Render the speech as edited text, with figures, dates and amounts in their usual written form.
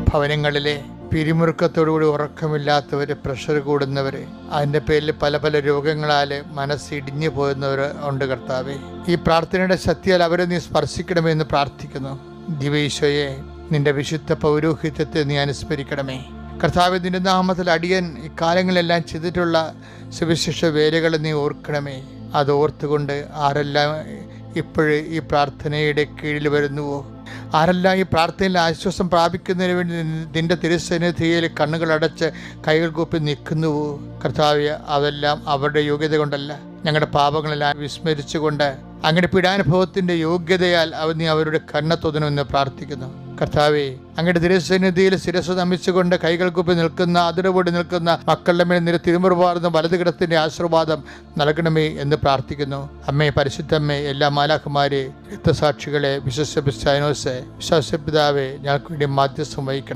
ഭവനങ്ങളിലെ പിരിമുറുക്കത്തോടുകൂടി ഉറക്കമില്ലാത്തവർ, pressure കൂടുന്നവർ, അതിൻ്റെ പേരിൽ പല പല രോഗങ്ങളാൽ മനസ്സിടിഞ്ഞു പോകുന്നവർ ഉണ്ട് കർത്താവേ. ഈ പ്രാർത്ഥനയുടെ ശക്തിയാൽ അവരെ നീ സ്പർശിക്കണമെന്ന് പ്രാർത്ഥിക്കുന്നു. ദിവ്യ നിന്റെ വിശുദ്ധ പൗരോഹിത്യത്തെ നീ അനുസ്മരിക്കണമേ കർത്താവേ. നിന്റെ നാമത്തിൽ അടിയൻ ഈ കാലങ്ങളെല്ലാം ചെയ്തിട്ടുള്ള സുവിശേഷ വേലകൾ നീ ഓർക്കണമേ. അത് ഓർത്തുകൊണ്ട് ആരെല്ലാം ഇപ്പോഴും ഈ പ്രാർത്ഥനയുടെ കീഴിൽ വരുന്നുവോ, ആരെല്ലാം ഈ പ്രാർത്ഥനയിൽ ആശ്വാസം പ്രാപിക്കുന്നതിന് വേണ്ടി നിന്റെ തിരുസന്നിധിയിൽ കണ്ണുകളടച്ച് കൈകൾ കൂപ്പി നിൽക്കുന്നുവോ കർത്താവേ, അതെല്ലാം അവരുടെ യോഗ്യത കൊണ്ടല്ല, ഞങ്ങളുടെ പാപങ്ങളെല്ലാം വിസ്മരിച്ചുകൊണ്ട് അങ്ങയുടെ പീഡാനുഭവത്തിൻ്റെ യോഗ്യതയാൽ നീ അവരുടെ കണ്ണ തൊതണമെന്ന് പ്രാർത്ഥിക്കുന്നു കർത്താവേ. അങ്ങയുടെ തിരുസന്നിധിയിൽ ശിരസ്സ് നമിച്ചുകൊണ്ട് കൈകൾ കൂപ്പി നിൽക്കുന്ന, അതിരുപൊടി നിൽക്കുന്ന മക്കളുടെ മേൽ നിന്റെ തിരുമുറുപാർന്ന വലതുകിടത്തിൻ്റെ ആശീർവാദം നൽകണമേ എന്ന് പ്രാർത്ഥിക്കുന്നു. അമ്മേ, പരിശുദ്ധമ്മേ, എല്ലാ മാലാഖമാരെ, രക്തസാക്ഷികളെ, വിശ്വസ പിതാവേ, ഞങ്ങൾക്ക് വേണ്ടി മാധ്യസ്ഥം വഹിക്കണം.